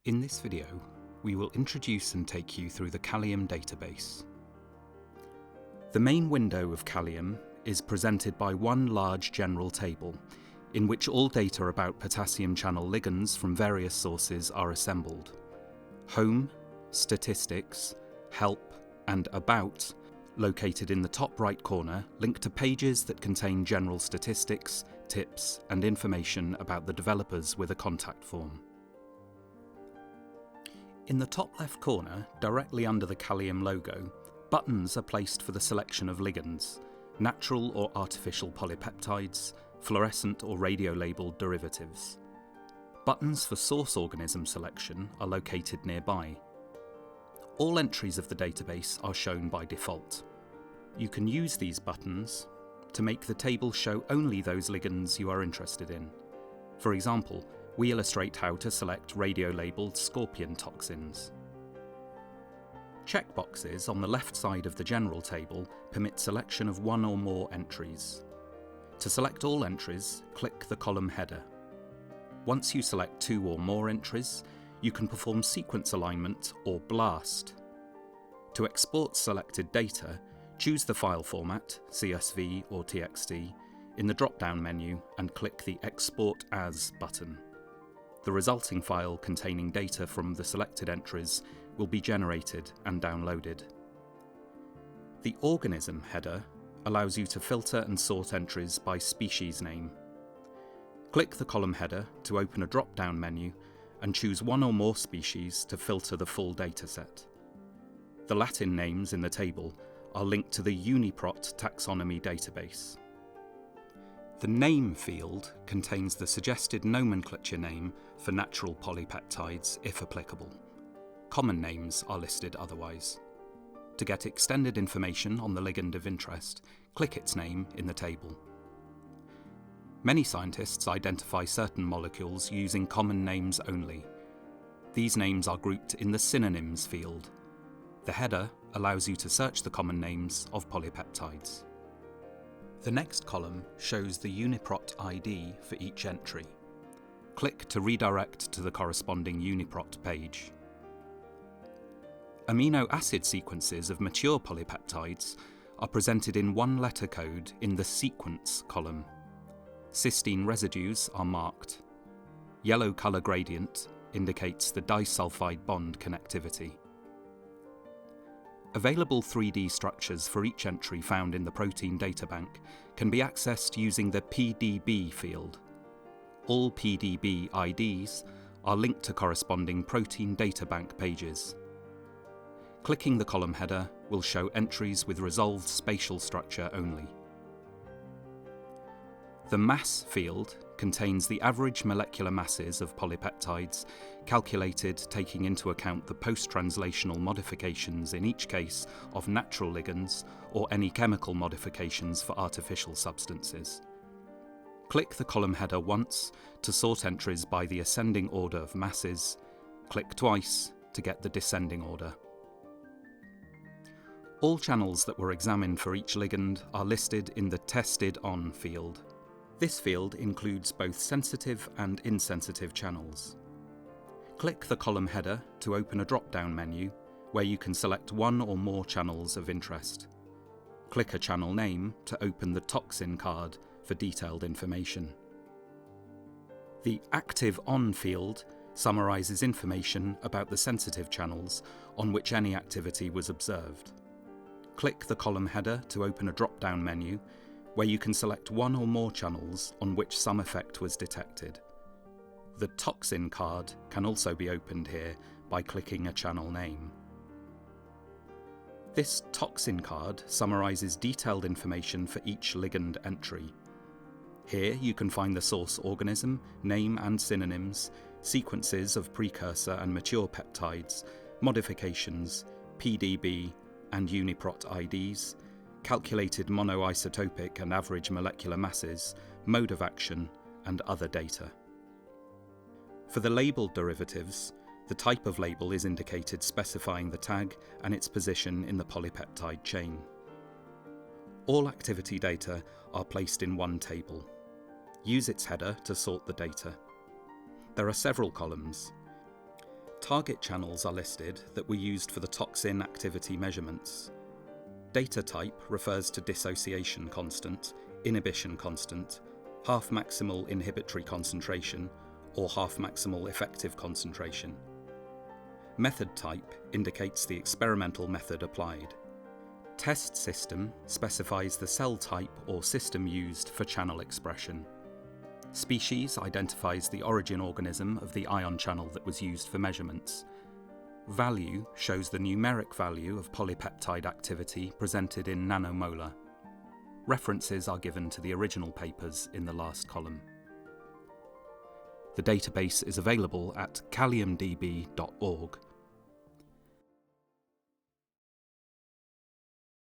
In this video, we will introduce and take you through the Kalium database. The main window of Kalium is presented by one large general table, in which all data about potassium channel ligands from various sources are assembled. Home, Statistics, Help, and About, located in the top right corner, link to pages that contain general statistics, tips, and information about the developers with a contact form. In the top left corner, directly under the Kalium logo, buttons are placed for the selection of ligands, natural or artificial polypeptides, fluorescent or radio-labeled derivatives. Buttons for source organism selection are located nearby. All entries of the database are shown by default. You can use these buttons to make the table show only those ligands you are interested in. For example, we illustrate how to select radio-labeled scorpion toxins. Checkboxes on the left side of the general table permit selection of one or more entries. To select all entries, click the column header. Once you select two or more entries, you can perform sequence alignment or BLAST. To export selected data, choose the file format, CSV or TXT, in the drop-down menu and click the Export As button. The resulting file containing data from the selected entries will be generated and downloaded. The organism header allows you to filter and sort entries by species name. Click the column header to open a drop-down menu and choose one or more species to filter the full dataset. The Latin names in the table are linked to the UniProt taxonomy database. The Name field contains the suggested nomenclature name for natural polypeptides, if applicable. Common names are listed otherwise. To get extended information on the ligand of interest, click its name in the table. Many scientists identify certain molecules using common names only. These names are grouped in the Synonyms field. The header allows you to search the common names of polypeptides. The next column shows the UniProt ID for each entry. Click to redirect to the corresponding UniProt page. Amino acid sequences of mature polypeptides are presented in one letter code in the Sequence column. Cysteine residues are marked. Yellow color gradient indicates the disulfide bond connectivity. Available 3D structures for each entry found in the protein databank can be accessed using the PDB field. All PDB IDs are linked to corresponding protein databank pages. Clicking the column header will show entries with resolved spatial structure only. The Mass field contains the average molecular masses of polypeptides, calculated taking into account the post-translational modifications in each case of natural ligands or any chemical modifications for artificial substances. Click the column header once to sort entries by the ascending order of masses. Click twice to get the descending order. All channels that were examined for each ligand are listed in the Tested On field. This field includes both sensitive and insensitive channels. Click the column header to open a drop-down menu where you can select one or more channels of interest. Click a channel name to open the toxin card for detailed information. The Active On field summarizes information about the sensitive channels on which any activity was observed. Click the column header to open a drop-down menu where you can select one or more channels on which some effect was detected. The toxin card can also be opened here by clicking a channel name. This toxin card summarizes detailed information for each ligand entry. Here you can find the source organism, name and synonyms, sequences of precursor and mature peptides, modifications, PDB and UniProt IDs, calculated monoisotopic and average molecular masses, mode of action, and other data. For the labeled derivatives, the type of label is indicated specifying the tag and its position in the polypeptide chain. All activity data are placed in one table. Use its header to sort the data. There are several columns. Target channels are listed that were used for the toxin activity measurements. Data type refers to dissociation constant, inhibition constant, half maximal inhibitory concentration, or half maximal effective concentration. Method type indicates the experimental method applied. Test system specifies the cell type or system used for channel expression. Species identifies the origin organism of the ion channel that was used for measurements. Value shows the numeric value of polypeptide activity presented in nanomolar. References are given to the original papers in the last column. The database is available at kaliumdb.org.